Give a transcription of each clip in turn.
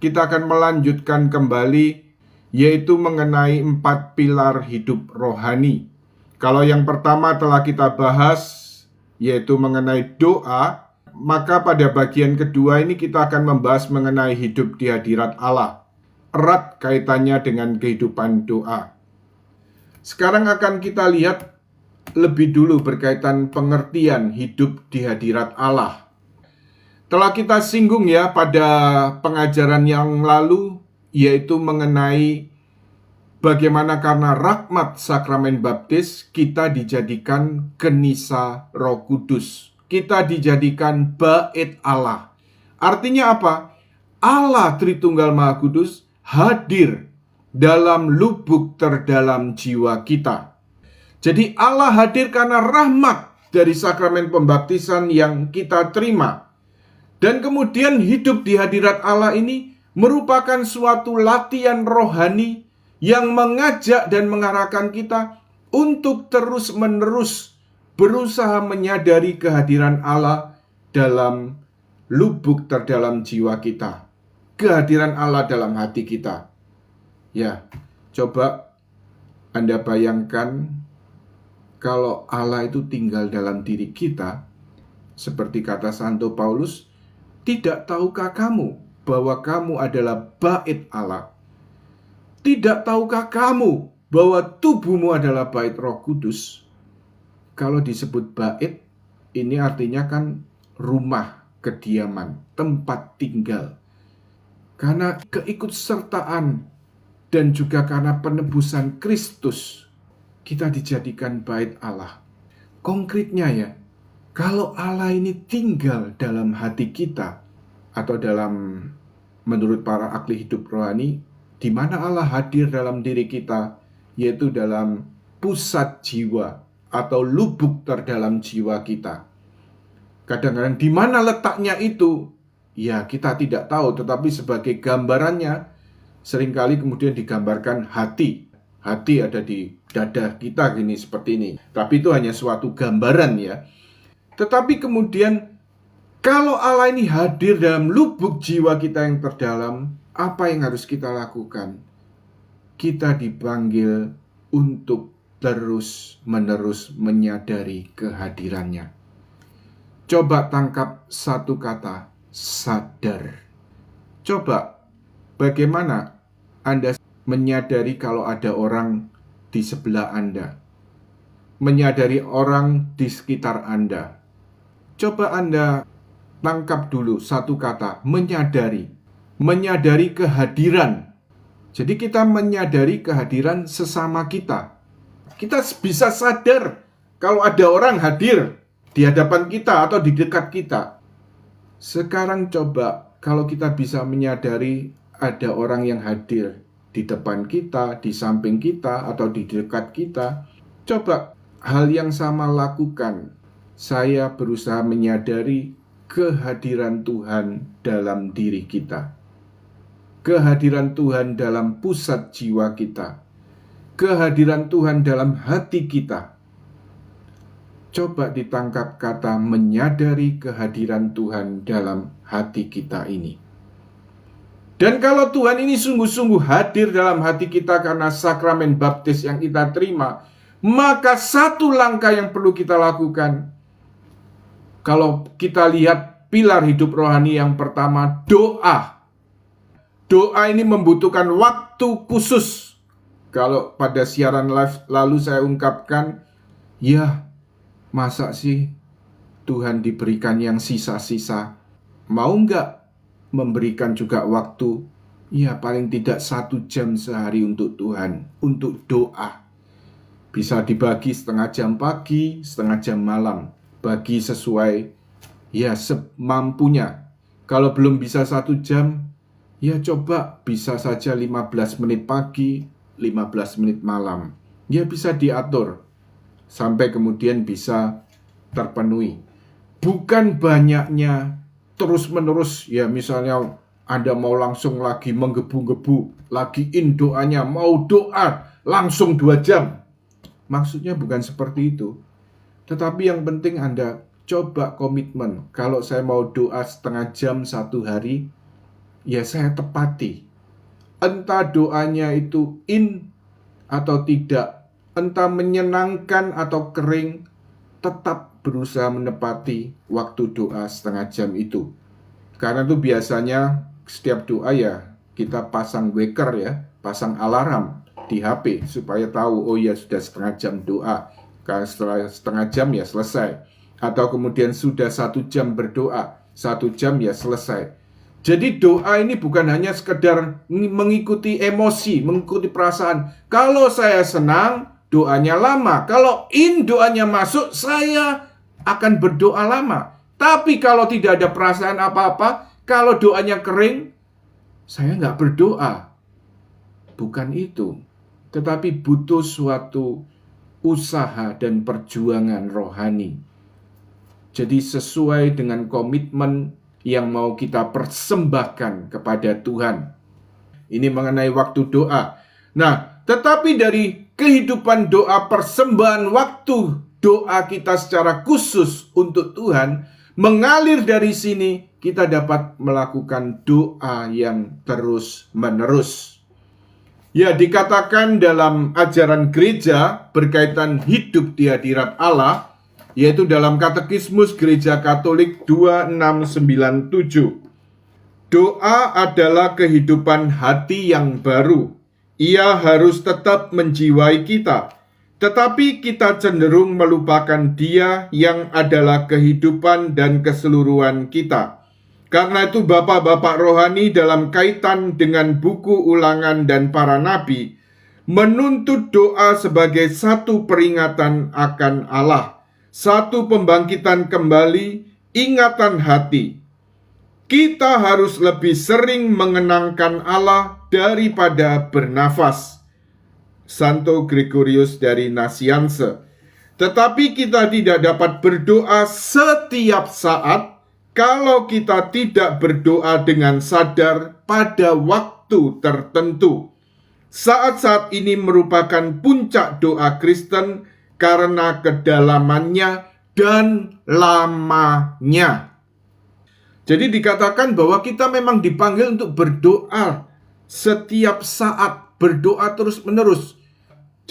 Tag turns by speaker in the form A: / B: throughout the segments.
A: kita akan melanjutkan kembali, yaitu mengenai 4 pilar hidup rohani. Kalau yang pertama telah kita bahas, yaitu mengenai doa, maka pada bagian kedua ini kita akan membahas mengenai hidup di hadirat Allah. Erat kaitannya dengan kehidupan doa. Sekarang akan kita lihat lebih dulu berkaitan pengertian hidup di hadirat Allah. Telah kita singgung ya pada pengajaran yang lalu, yaitu mengenai bagaimana karena rahmat sakramen baptis kita dijadikan kenisa Roh Kudus. Kita dijadikan bait Allah. Artinya apa? Allah Tritunggal Maha Kudus hadir dalam lubuk terdalam jiwa kita. Jadi Allah hadir karena rahmat dari sakramen pembaptisan yang kita terima. Dan kemudian hidup di hadirat Allah ini merupakan suatu latihan rohani yang mengajak dan mengarahkan kita untuk terus-menerus berusaha menyadari kehadiran Allah dalam lubuk terdalam jiwa kita. Kehadiran Allah dalam hati kita. Ya, coba Anda bayangkan kalau Allah itu tinggal dalam diri kita, seperti kata Santo Paulus, tidak tahukah kamu bahwa kamu adalah bait Allah? Tidak tahukah kamu bahwa tubuhmu adalah bait Roh Kudus? Kalau disebut bait, ini artinya kan rumah kediaman, tempat tinggal. Karena keikutsertaan dan juga karena penebusan Kristus, kita dijadikan bait Allah. Konkretnya ya, kalau Allah ini tinggal dalam hati kita, atau dalam menurut para ahli hidup rohani, di mana Allah hadir dalam diri kita, yaitu dalam pusat jiwa atau lubuk terdalam jiwa kita. Kadang-kadang di mana letaknya itu, ya kita tidak tahu, tetapi sebagai gambarannya, seringkali kemudian digambarkan hati. Hati ada di dada kita gini, seperti ini. Tapi itu hanya suatu gambaran ya. Tetapi kemudian kalau Allah ini hadir dalam lubuk jiwa kita yang terdalam, apa yang harus kita lakukan? Kita dipanggil untuk terus-menerus menyadari kehadirannya. Coba tangkap satu kata, sadar. Coba bagaimana Anda menyadari kalau ada orang di sebelah Anda, menyadari orang di sekitar Anda. Coba Anda tangkap dulu satu kata, menyadari. Menyadari kehadiran. Jadi kita menyadari kehadiran sesama kita. Kita bisa sadar kalau ada orang hadir di hadapan kita atau di dekat kita. Sekarang coba kalau kita bisa menyadari ada orang yang hadir di depan kita, di samping kita, atau di dekat kita. Coba hal yang sama lakukan. Saya berusaha menyadari kehadiran Tuhan dalam diri kita. Kehadiran Tuhan dalam pusat jiwa kita. Kehadiran Tuhan dalam hati kita. Coba ditangkap kata menyadari kehadiran Tuhan dalam hati kita ini. Dan kalau Tuhan ini sungguh-sungguh hadir dalam hati kita karena sakramen baptis yang kita terima, maka satu langkah yang perlu kita lakukan. Kalau kita lihat pilar hidup rohani yang pertama, doa. Doa ini membutuhkan waktu khusus. Kalau pada siaran live lalu saya ungkapkan, ya masa sih Tuhan diberikan yang sisa-sisa? Mau nggak memberikan juga waktu? Ya paling tidak 1 jam sehari untuk Tuhan, untuk doa. Bisa dibagi setengah jam pagi, setengah jam malam. Bagi sesuai ya semampunya. Kalau belum bisa 1 jam, ya coba bisa saja 15 menit pagi, 15 menit malam. Ya bisa diatur sampai kemudian bisa terpenuhi. Bukan banyaknya terus-menerus, ya misalnya Anda mau langsung lagi menggebu-gebu, lagiin doanya, mau doa langsung 2 jam. Maksudnya bukan seperti itu. Tetapi yang penting Anda coba komitmen. Kalau saya mau doa setengah jam 1 hari, ya saya tepati. Entah doanya itu atau tidak, entah menyenangkan atau kering, tetap berusaha menepati waktu doa setengah jam itu. Karena itu biasanya setiap doa ya kita pasang waker ya, pasang alarm di HP supaya tahu, oh ya sudah setengah jam doa. Karena setelah setengah jam ya selesai. Atau kemudian sudah 1 jam berdoa, 1 jam ya selesai. Jadi doa ini bukan hanya sekedar mengikuti emosi, mengikuti perasaan. Kalau saya senang, doanya lama. Kalau doanya masuk, saya akan berdoa lama. Tapi kalau tidak ada perasaan apa-apa, kalau doanya kering, saya nggak berdoa. Bukan itu. Tetapi butuh suatu usaha dan perjuangan rohani. Jadi sesuai dengan komitmen yang mau kita persembahkan kepada Tuhan. Ini mengenai waktu doa. Nah, tetapi dari kehidupan doa, persembahan waktu doa kita secara khusus untuk Tuhan, mengalir dari sini kita dapat melakukan doa yang terus-menerus. Ya, dikatakan dalam ajaran gereja berkaitan hidup di hadirat Allah, yaitu dalam Katekismus Gereja Katolik 2697. Doa adalah kehidupan hati yang baru. Ia harus tetap menjiwai kita, tetapi kita cenderung melupakan Dia yang adalah kehidupan dan keseluruhan kita. Karena itu bapak-bapak rohani dalam kaitan dengan buku Ulangan dan para nabi menuntut doa sebagai satu peringatan akan Allah, satu pembangkitan kembali, ingatan hati. Kita harus lebih sering mengenangkan Allah daripada bernafas. Santo Gregorius dari Nazianze. Tetapi kita tidak dapat berdoa setiap saat kalau kita tidak berdoa dengan sadar pada waktu tertentu. Saat-saat ini merupakan puncak doa Kristen karena kedalamannya dan lamanya. Jadi dikatakan bahwa kita memang dipanggil untuk berdoa setiap saat, berdoa terus-menerus.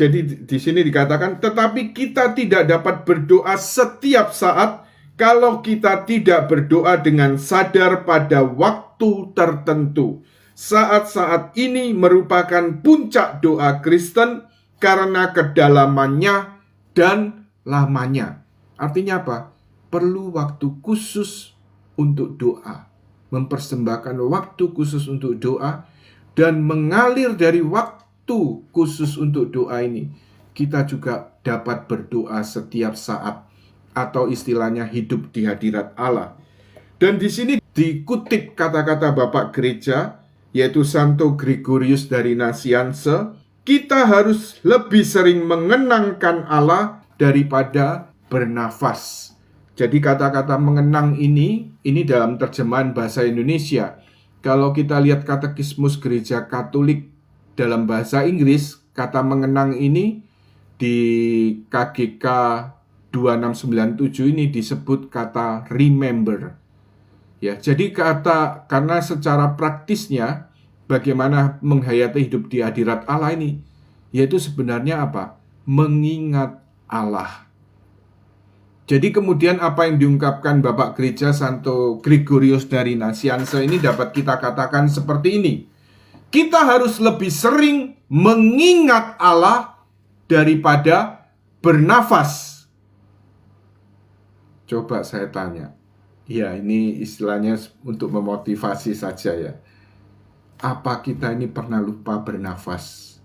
A: Jadi di sini dikatakan, tetapi kita tidak dapat berdoa setiap saat kalau kita tidak berdoa dengan sadar pada waktu tertentu. Saat-saat ini merupakan puncak doa Kristen karena kedalamannya dan lamanya. Artinya apa? Perlu waktu khusus untuk doa, mempersembahkan waktu khusus untuk doa, dan mengalir dari waktu khusus untuk doa ini, kita juga dapat berdoa setiap saat, atau istilahnya hidup di hadirat Allah. Dan di sini dikutip kata-kata Bapak Gereja, yaitu Santo Gregorius dari Nazianze, kita harus lebih sering mengenangkan Allah daripada bernafas. Jadi kata-kata mengenang ini dalam terjemahan bahasa Indonesia. Kalau kita lihat Katekismus Gereja Katolik dalam bahasa Inggris, kata mengenang ini di KGK 2697 ini disebut kata remember. Ya, jadi karena secara praktisnya bagaimana menghayati hidup di hadirat Allah ini, yaitu sebenarnya apa? Mengingat Allah. Jadi kemudian apa yang diungkapkan Bapak Gereja Santo Gregorius dari Nazianze ini dapat kita katakan seperti ini. Kita harus lebih sering mengingat Allah daripada bernafas. Coba saya tanya. Ya, ini istilahnya untuk memotivasi saja ya. Apa kita ini pernah lupa bernafas?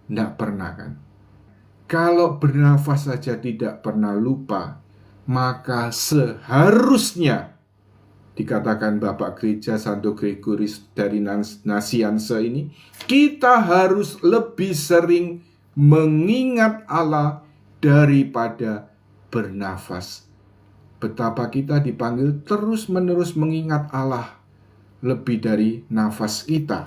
A: Tidak pernah kan? Kalau bernafas saja tidak pernah lupa, maka seharusnya dikatakan Bapak Gereja Santo Gregorius dari Nazianze ini, kita harus lebih sering mengingat Allah daripada bernafas. Betapa kita dipanggil terus-menerus mengingat Allah lebih dari nafas kita.